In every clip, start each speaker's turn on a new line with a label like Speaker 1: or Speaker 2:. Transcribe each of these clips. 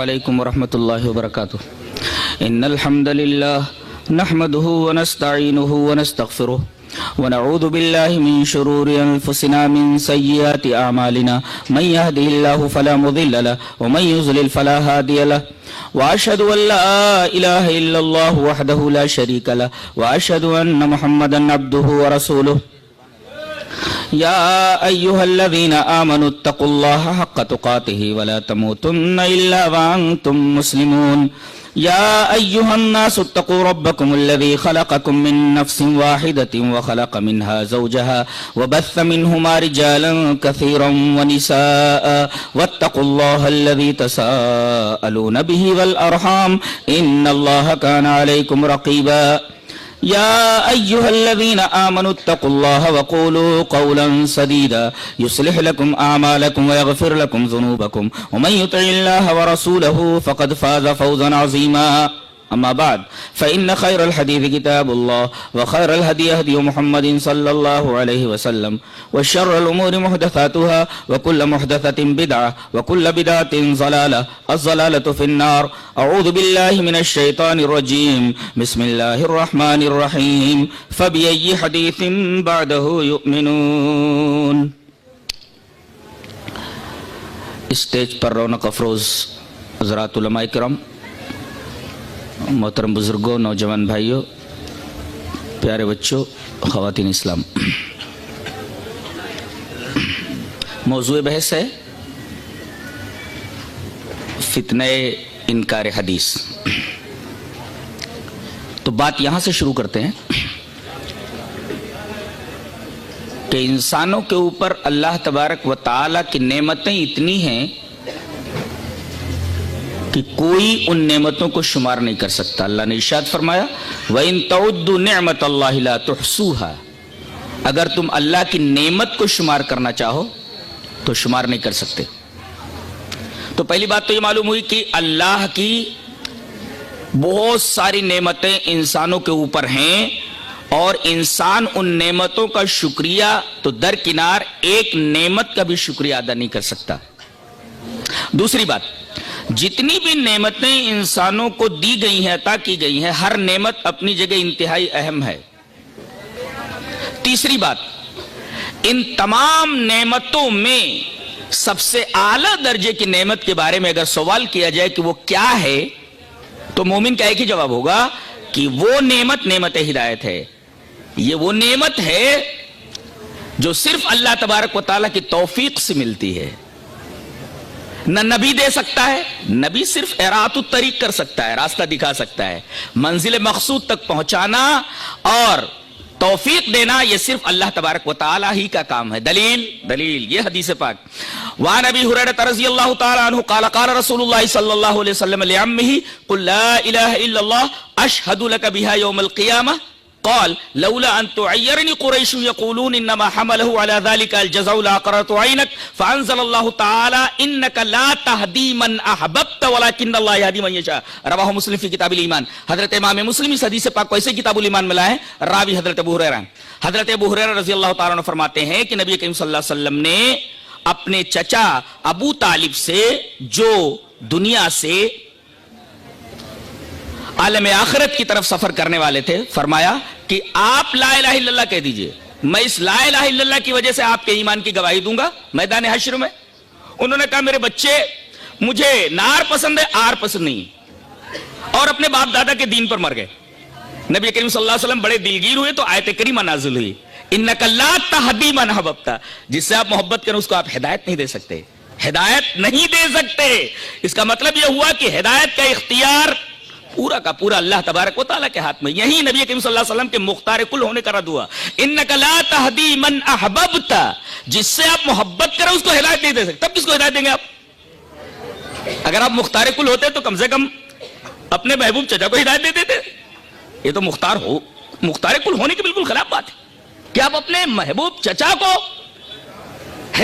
Speaker 1: علیکم ورحمۃ اللہ وبرکاتہ ان الحمد للہ نحمده ونستعینه ونستغفره ونعوذ بالله من شرور انفسنا من سیئات اعمالنا من يهده الله فلا مضل له ومن يضلل فلا هادي له واشهد ان لا اله الا الله وحده لا شريك له واشهد ان محمدا عبده ورسوله يا أيها الذين آمنوا اتقوا الله حق تقاته ولا تموتن إلا وأنتم مسلمون يا أيها الناس اتقوا ربكم الذي خلقكم من نفس واحدة وخلق منها زوجها وبث منهما رجالا كثيرا ونساء واتقوا الله الذي تساءلون به والأرحام إن الله كان عليكم رقيبا يا أيها الذين آمنوا اتقوا الله وقولوا قولا سديدا يصلح لكم أعمالكم ويغفر لكم ذنوبكم ومن يطع الله ورسوله فقد فاز فوزا عظيما أما بعد فإن خير الحديث كتاب الله وخير الهدي هدي محمد صلى الله عليه وسلم وشر الأمور محدثاتها وكل محدثة بدعة وكل بدعة ضلالة الضلالة في النار أعوذ بالله من الشيطان الرجيم بسم الله الرحمن الرحيم فبأي حديث بعده يؤمنون اسٹیج پر رونق افروز حضرات علماء کرام، محترم بزرگوں، نوجوان بھائیوں، پیارے بچوں، خواتین اسلام، موضوع بحث ہے فتنہ انکار حدیث۔ تو بات یہاں سے شروع کرتے ہیں کہ انسانوں کے اوپر اللہ تبارک و تعالی کی نعمتیں اتنی ہیں کہ کوئی ان نعمتوں کو شمار نہیں کر سکتا۔ اللہ نے ارشاد فرمایا وَإِن تَعُدُّوا نِعْمَةَ اللَّهِ لَا تُحْصُوهَا، اگر تم اللہ کی نعمت کو شمار کرنا چاہو تو شمار نہیں کر سکتے۔ تو پہلی بات تو یہ معلوم ہوئی کہ اللہ کی بہت ساری نعمتیں انسانوں کے اوپر ہیں اور انسان ان نعمتوں کا شکریہ تو درکنار ایک نعمت کا بھی شکریہ ادا نہیں کر سکتا۔ دوسری بات، جتنی بھی نعمتیں انسانوں کو دی گئی ہیں، عطا کی گئی ہیں، ہر نعمت اپنی جگہ انتہائی اہم ہے۔ تیسری بات، ان تمام نعمتوں میں سب سے اعلیٰ درجے کی نعمت کے بارے میں اگر سوال کیا جائے کہ وہ کیا ہے تو مومن کا ایک ہی جواب ہوگا کہ وہ نعمت ہدایت ہے۔ یہ وہ نعمت ہے جو صرف اللہ تبارک و تعالیٰ کی توفیق سے ملتی ہے۔ نہ نبی دے سکتا ہے، نبی صرف اراۃ الطریق کر سکتا ہے، راستہ دکھا سکتا ہے، منزل مقصود تک پہنچانا اور توفیق دینا یہ صرف اللہ تبارک و تعالی ہی کا کام ہے۔ دلیل یہ حدیث پاک، وعن ابی ہریرہ رضی اللہ تعالی عنہ قال قال رسول اللہ صلی اللہ علیہ وسلم لعمہ قل لا الہ الا اللہ اشہد لک بہا یوم القیامہ قال لولا ان تعيرني قريش يقولون انما حمله على ذلك الجزاء لاقررت عينك فانزل الله تعالى انك لا تهدي من احببت ولكن الله يهدي من يشاء رواه مسلم في کتاب الایمان۔ حضرت امام مسلم اس حدیث پاک کو ایسے کتاب الایمان میں لائے ہیں، راوی حضرت ابو ہریرہ۔ حضرت ابو ہریرہ رضی اللہ تعالیٰ عنہ فرماتے ہیں کہ نبی کریم صلی اللہ علیہ وسلم نے اپنے چچا ابو طالب سے جو دنیا سے عالم آخرت کی طرف سفر کرنے والے تھے، فرمایا کہ آپ لا الہ الا اللہ کہہ دیجئے، میں اس لا الہ الا اللہ کی وجہ سے آپ کے ایمان کی گواہی دوں گا میدان حشر میں۔ انہوں نے کہا میرے بچے مجھے نار پسند ہے، آر پسند نہیں، اور اپنے باپ دادا کے دین پر مر گئے۔ نبی کریم صلی اللہ علیہ وسلم بڑے دلگیر ہوئے تو آیت کریمہ نازل ہوئی انک لا تہدی من احببت، جس سے آپ محبت کریں اس کو آپ ہدایت نہیں دے سکتے، ہدایت نہیں دے سکتے۔ اس کا مطلب یہ ہوا کہ ہدایت کا اختیار پورا کا پورا اللہ تبارک و تعالیٰ کے ہاتھ میں۔ یہی نبی کریم صلی اللہ علیہ وسلم کے مختار کل ہونے کا رد ہوا انک لا تہدی من احببت، جس سے آپ محبت کریں اس کو ہدایت نہیں دے سکتے۔ تب کس کو ہدایت دیں گے آپ؟ اگر آپ مختار کل ہوتے تو کم سے کم اپنے محبوب چچا کو ہدایت دے دیتے۔ یہ تو مختار کل ہونے کی بالکل خلاف بات ہے کہ آپ اپنے محبوب چچا کو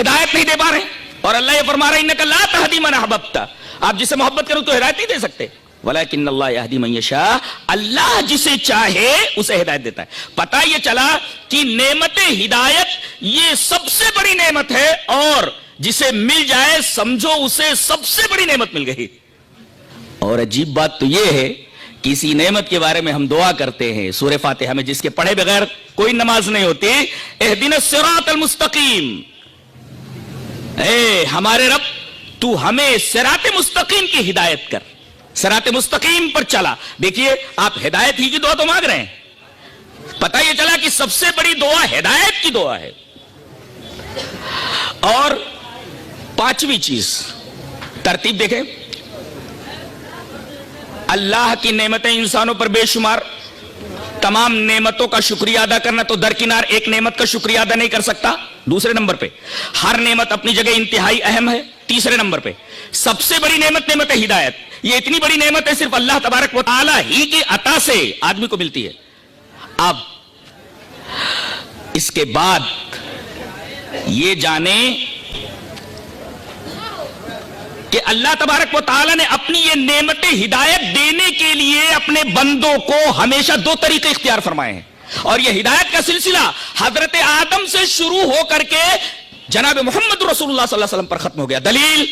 Speaker 1: ہدایت نہیں دے پا رہے، اور اللہ یہ فرما رہا ہے انک لا تہدی من احببت، آپ جس سے محبت کریں اس کو ہدایت نہیں دے سکتے۔ ولیکن اللہ یہدی من یشاء، اللہ جسے چاہے اسے ہدایت دیتا ہے۔ پتہ یہ چلا کہ نعمت ہدایت یہ سب سے بڑی نعمت ہے، اور جسے مل جائے سمجھو اسے سب سے بڑی نعمت مل گئی۔ اور عجیب بات تو یہ ہے کہ اسی نعمت کے بارے میں ہم دعا کرتے ہیں سورہ فاتحہ میں، جس کے پڑھے بغیر کوئی نماز نہیں ہوتی، اہدنا الصراط المستقیم، اے ہمارے رب تو ہمیں صراط مستقیم کی ہدایت کر، صراط مستقیم پر چلا۔ دیکھیے آپ ہدایت ہی کی دعا تو مانگ رہے ہیں، پتہ یہ چلا کہ سب سے بڑی دعا ہدایت کی دعا ہے۔ اور پانچویں چیز ترتیب دیکھیں، اللہ کی نعمتیں انسانوں پر بے شمار، تمام نعمتوں کا شکریہ ادا کرنا تو درکنار ایک نعمت کا شکریہ ادا نہیں کر سکتا۔ دوسرے نمبر پہ ہر نعمت اپنی جگہ انتہائی اہم ہے۔ تیسرے نمبر پہ سب سے بڑی نعمت ہدایت، یہ اتنی بڑی نعمت ہے صرف اللہ تبارک و تعالی ہی کی عطا سے آدمی کو ملتی ہے۔ اب اس کے بعد یہ جانیں کہ اللہ تبارک و تعالی نے اپنی یہ نعمت ہدایت دینے کے لیے اپنے بندوں کو ہمیشہ دو طریقے اختیار فرمائے ہیں، اور یہ ہدایت کا سلسلہ حضرت آدم سے شروع ہو کر کے جناب محمد رسول اللہ صلی اللہ علیہ وسلم پر ختم ہو گیا۔ دلیل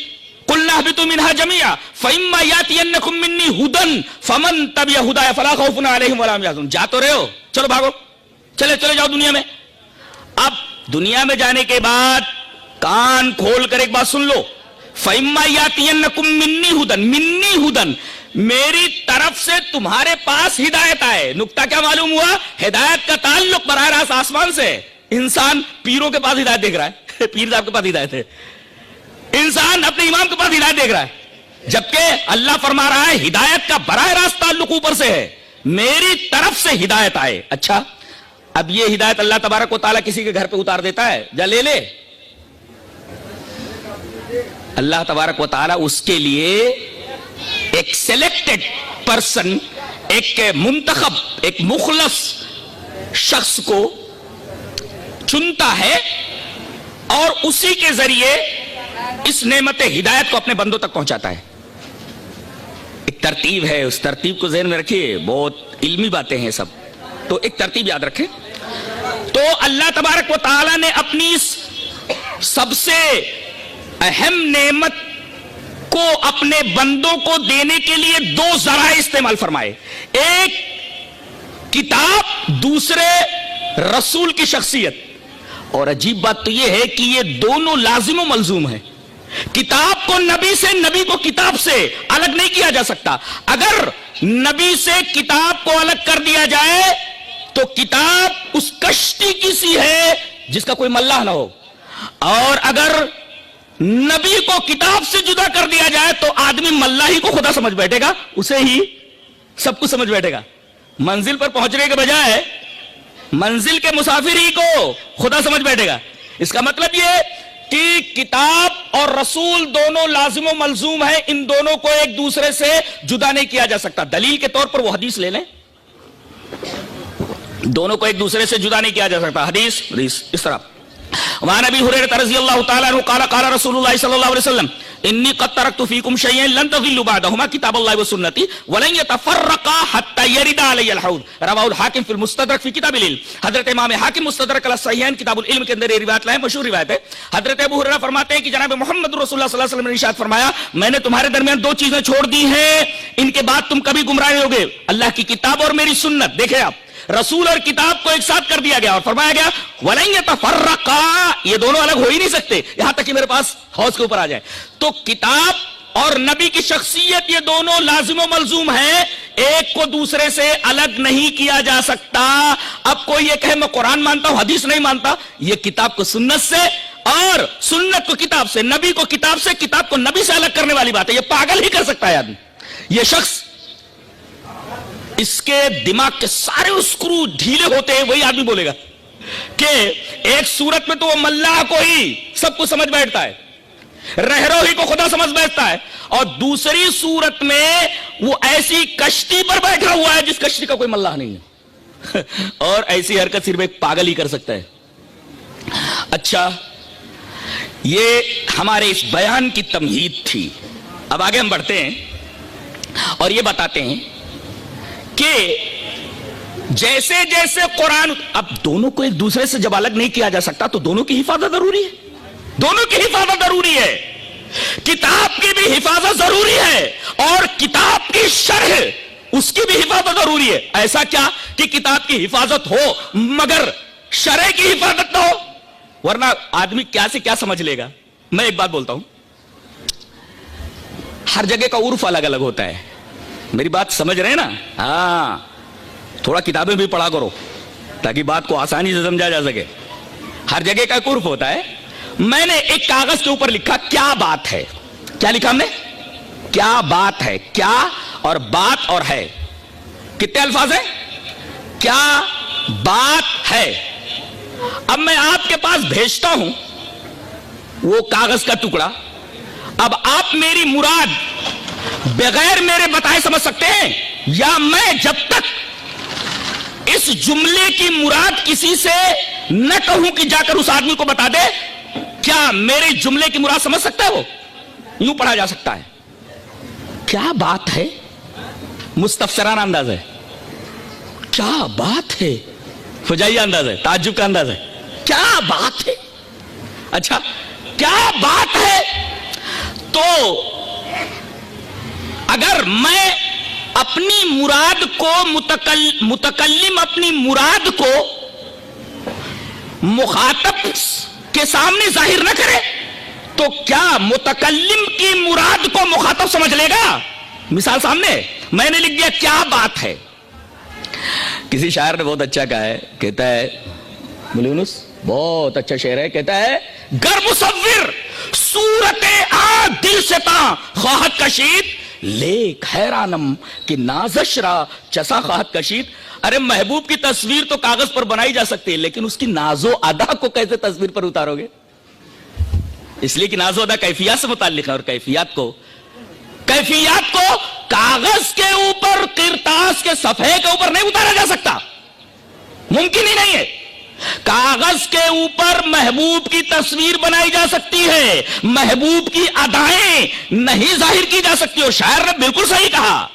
Speaker 1: قلنا اهبطوا منها جميعا فإما يأتينكم مني هدى فمن تبع هدايا فلا خوف عليهم ولا هم يحزنون۔ جا تو رہے ہو، چلو بھاگو، چلے جاؤ دنیا میں۔ اب دنیا میں جانے کے بعد کان کھول کر ایک بات سن لو، فَإِمَّا يَأْتِيَنَّكُم مِّنِّي هُدًى، میری طرف سے تمہارے پاس ہدایت آئے۔ نکتہ کیا معلوم ہوا؟ ہدایت کا تعلق براہ راست آسمان سے ہے۔ انسان پیروں کے پاس ہدایت دیکھ رہا ہے، پیر صاحب کے پاس ہدایت ہے، انسان اپنے امام کے پاس ہدایت دیکھ رہا ہے، جبکہ اللہ فرما رہا ہے ہدایت کا براہ راست تعلق اوپر سے ہے، میری طرف سے ہدایت آئے۔ اچھا، اب یہ ہدایت اللہ تبارک و تعالیٰ کسی کے گھر پہ اتار دیتا ہے، جا لے لے؟ اللہ تبارک و تعالیٰ اس کے لیے ایک سلیکٹڈ پرسن، ایک منتخب، ایک مخلص شخص کو چنتا ہے اور اسی کے ذریعے اس نعمت ہدایت کو اپنے بندوں تک پہنچاتا ہے۔ ایک ترتیب ہے، اس ترتیب کو ذہن میں رکھیے، بہت علمی باتیں ہیں سب، تو ایک ترتیب یاد رکھیں۔ تو اللہ تبارک و تعالیٰ نے اپنی سب سے اہم نعمت کو اپنے بندوں کو دینے کے لیے دو ذرائع استعمال فرمائے، ایک کتاب، دوسرے رسول کی شخصیت۔ اور عجیب بات تو یہ ہے کہ یہ دونوں لازم و ملزوم ہیں۔ کتاب کو نبی سے، نبی کو کتاب سے الگ نہیں کیا جا سکتا۔ اگر نبی سے کتاب کو الگ کر دیا جائے تو کتاب اس کشتی کی سی ہے جس کا کوئی ملاح نہ ہو، اور اگر نبی کو کتاب سے جدا کر دیا جائے تو آدمی ملاحی کو خدا سمجھ بیٹھے گا، اسے ہی سب کچھ سمجھ بیٹھے گا۔ منزل پر پہنچنے کے بجائے منزل کے مسافر ہی کو خدا سمجھ بیٹھے گا۔ اس کا مطلب یہ کہ کتاب اور رسول دونوں لازم و ملزوم ہیں، ان دونوں کو ایک دوسرے سے جدا نہیں کیا جا سکتا۔ دلیل کے طور پر وہ حدیث لے لیں، دونوں کو ایک دوسرے سے جدا نہیں کیا جا سکتا۔ حدیث اس طرح، وعن ابی ہریرہ رضی اللہ تعالی عنہ قال قال رسول اللہ صلی اللہ علیہ وسلم انی قد ترکت فیکم شیئین لن تضلوا بعدہما کتاب اللہ و سنتی ولن یتفرقا حتی یرد علی الحوض، رواہ الحاکم فی المستدرک فی کتاب العلم۔ حضرت امام حاکم مستدرک علی الصحیحین کتاب العلم کے اندر یہ روایت لائے، مشہور روایت ہے۔ حضرت ابو ہریرہ فرماتے ہیں کہ جناب محمد رسول اللہ صلی اللہ علیہ وسلم نے ارشاد فرمایا، میں نے تمہارے درمیان دو چیزیں چھوڑ دی ہیں، ان کے بعد تم کبھی گمراہ نہیں ہوگے، اللہ کی کتاب اور میری سنت۔ دیکھیں آپ، رسول اور کتاب کو ایک ساتھ کر دیا گیا اور فرمایا گیا وَلَن يَتَفَرَّقَا، یہ دونوں الگ ہو ہی نہیں سکتے یہاں تک کہ میرے پاس حوض کے اوپر آ جائے۔ تو کتاب اور نبی کی شخصیت یہ دونوں لازم و ملزوم ہیں، ایک کو دوسرے سے الگ نہیں کیا جا سکتا۔ اب کوئی یہ کہے میں قرآن مانتا ہوں حدیث نہیں مانتا، یہ کتاب کو سنت سے اور سنت کو کتاب سے، نبی کو کتاب سے، کتاب کو نبی سے الگ کرنے والی بات ہے، یہ پاگل ہی کر سکتا ہے آدمی۔ یہ شخص اس کے دماغ کے سارے اسکرو ڈھیلے ہوتے ہیں، وہی آدمی بولے گا کہ ایک صورت میں تو وہ ملاح کو ہی سب کو سمجھ بیٹھتا ہے، رہرو ہی کو خدا سمجھ بیٹھتا ہے، اور دوسری صورت میں وہ ایسی کشتی پر بیٹھا ہوا ہے جس کشتی کا کوئی ملاح نہیں ہے، اور ایسی حرکت صرف ایک پاگل ہی کر سکتا ہے۔ اچھا، یہ ہمارے اس بیان کی تمہید تھی۔ اب آگے ہم بڑھتے ہیں اور یہ بتاتے ہیں کہ جیسے جیسے قرآن، اب دونوں کو ایک دوسرے سے جب الگ نہیں کیا جا سکتا تو دونوں کی حفاظت ضروری ہے، دونوں کی حفاظت ضروری ہے۔ کتاب کی بھی حفاظت ضروری ہے اور کتاب اس کی بھی حفاظت ضروری ہے. ایسا کیا کہ کتاب کی حفاظت ہو مگر شرع کی حفاظت نہ ہو, ورنہ آدمی کیا سے کیا سمجھ لے گا. میں ایک بات بولتا ہوں, ہر جگہ کا عرف الگ الگ ہوتا ہے. میری بات سمجھ رہے ہیں نا؟ ہاں, تھوڑا کتابیں بھی پڑھا کرو تاکہ بات کو آسانی سے سمجھا جا سکے. ہر جگہ کا ایک عرف ہوتا ہے. میں نے ایک کاغذ کے اوپر لکھا کیا بات ہے. کیا لکھا ہم نے؟ کیا بات ہے. کیا اور بات اور ہے کتنے الفاظ ہیں؟ کیا بات ہے. اب میں آپ کے پاس بھیجتا ہوں وہ کاغذ کا ٹکڑا. اب آپ میری مراد بغیر میرے بتائے سمجھ سکتے ہیں, یا میں جب تک اس جملے کی مراد کسی سے نہ کہوں کہ جا کر اس آدمی کو بتا دے, کیا میرے جملے کی مراد سمجھ سکتا ہے؟ وہ یوں پڑھا جا سکتا ہے, کیا بات ہے. مستفسرانہ انداز ہے. کیا بات ہے, فجائیہ انداز ہے, تعجب کا انداز ہے. کیا بات ہے. اچھا, کیا بات ہے. تو اگر میں اپنی مراد کو متکلم اپنی مراد کو مخاطب کے سامنے ظاہر نہ کرے تو کیا متکلم کی مراد کو مخاطب سمجھ لے گا؟ مثال سامنے, میں نے لکھ دیا کیا بات ہے. کسی شاعر نے بہت اچھا کہا ہے, کہتا ہے, ملونس بہت اچھا شعر ہے, کہتا ہے گر مصور صورت آ دل سے تا خواہت کشید لیک حیرانم کہ نازش را چسا خواہت کشید. ارے محبوب کی تصویر تو کاغذ پر بنائی جا سکتی ہے, لیکن اس کی ناز و ادا کو کیسے تصویر پر اتارو گے؟ اس لیے کہ ناز و ادا کیفیات سے متعلق ہے, اور کیفیات کو کاغذ کے اوپر, کرتاس کے صفحے کے اوپر نہیں اتارا جا سکتا, ممکن ہی نہیں ہے. کاغذ کے اوپر محبوب کی تصویر بنائی جا سکتی ہے, محبوب کی ادائیں نہیں ظاہر کی جا سکتی. اور شاعر نے بالکل صحیح کہا,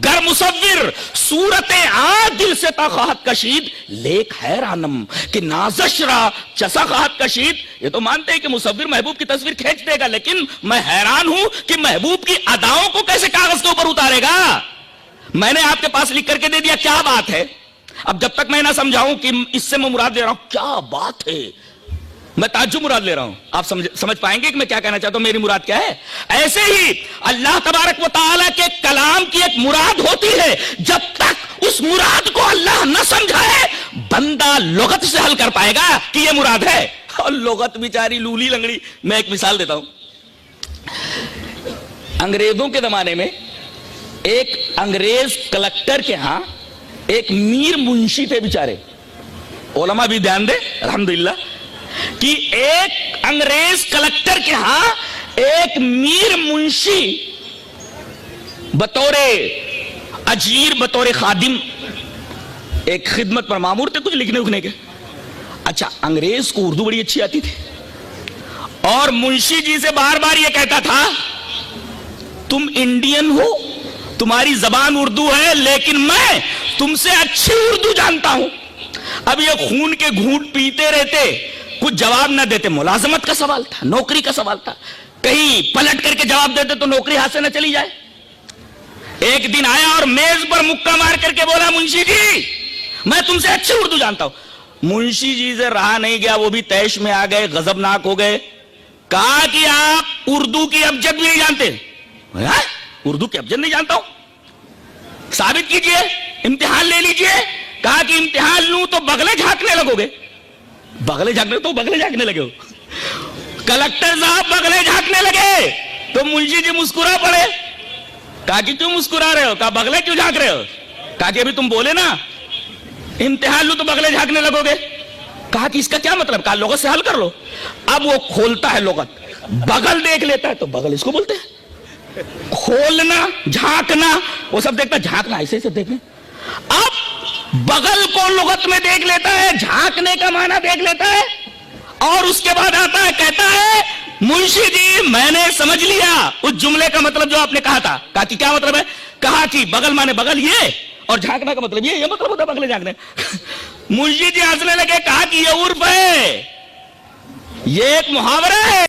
Speaker 1: گر مصور صورت آ دل سے تا خواہت کشید لیک حیرانم کہ نازش را چسا خواہت کشید. یہ تو مانتے ہیں کہ مصور محبوب کی تصویر کھینچ دے گا, لیکن میں حیران ہوں کہ محبوب کی اداؤں کو کیسے کاغذ کے اوپر اتارے گا. میں نے آپ کے پاس لکھ کر کے دے دیا کیا بات ہے. اب جب تک میں نہ سمجھاؤں کہ اس سے میں مراد لے رہا ہوں کیا بات ہے, میں تعجب مراد لے رہا ہوں, آپ سمجھ پائیں گے کہ میں کیا کہنا چاہتا ہوں, میری مراد کیا ہے. ایسے ہی اللہ تبارک و تعالیٰ کے کلام کی ایک مراد ہوتی ہے, جب تک اس مراد کو اللہ نہ سمجھائے بندہ لغت سے حل کر پائے گا کہ یہ مراد ہے. اور لغت بیچاری لولی لنگڑی. میں ایک مثال دیتا ہوں. انگریزوں کے زمانے میں ایک انگریز کلکٹر کے ہاں ایک میر منشی تھے بیچارے. علماء بھی دھیان دے الحمدللہ کہ ایک انگریز کلکٹر کے ہاں ایک میر منشی بطور اجیر, بطور خادم ایک خدمت پر مامور تھے, کچھ لکھنے اکھنے کے. اچھا, انگریز کو اردو بڑی اچھی آتی تھی, اور منشی جی سے بار بار یہ کہتا تھا تم انڈین ہو, تمہاری زبان اردو ہے, لیکن میں تم سے اچھی اردو جانتا ہوں. اب یہ خون کے گھونٹ پیتے رہتے, کچھ جواب نہ دیتے. ملازمت کا سوال تھا, نوکری کا سوال تھا, کہیں پلٹ کر کے جواب دیتے تو نوکری ہاتھ سے نہ چلی جائے. ایک دن آیا اور میز پر مکہ مار کر کے بولا منشی جی میں تم سے اچھی اردو جانتا ہوں. منشی جی سے رہا نہیں گیا, وہ بھی تیش میں آ گئے, غضبناک ہو گئے. کہا کہ آپ اردو کی ابجد بھی نہیں جانتے. اردو کی ابجد نہیں جانتا ہوں, ثابت کیجئے, امتحان لے لیجئے. کہا کہ امتحان لوں تو بغلے جھانکنے لگو گے. بغلے جھانکنے لگے ہو. کلکٹر صاحب بغلے جھانکنے لگے تو منشی جی مسکرا پڑے. کہا کہ کیوں مسکرا رہے ہو؟ کہا بغلے کیوں جھانک رہے ہو؟ کہا کہ ابھی تم بولے نا امتحان لوں تو بغلے جھانکنے لگو گے. کہا کہ اس کا کیا مطلب؟ کہا لغت سے حل کر لو. اب وہ کھولتا ہے لغت, بغل دیکھ لیتا ہے تو بغل اس کو بولتے ہیں. کھولنا, جھانکنا, وہ سب دیکھتا ہے. جھانکنا ایسے سے دیکھیں. اب بغل کو لغت میں دیکھ لیتا ہے, جھانکنے کا معنی دیکھ لیتا ہے, اور اس کے بعد آتا ہے کہتا ہے منشی جی میں نے سمجھ لیا اس جملے کا مطلب جو آپ نے کہا تھا. کہا کہ کیا مطلب ہے؟ کہا کہ بغل مانے بغل یہ, اور جھانکنا کا مطلب یہ مطلب ہوتا ہے بغلے جھانکنے. منشی جی ہنسنے لگے. کہا کہ یہ عرف ہے, یہ ایک محاورہ ہے.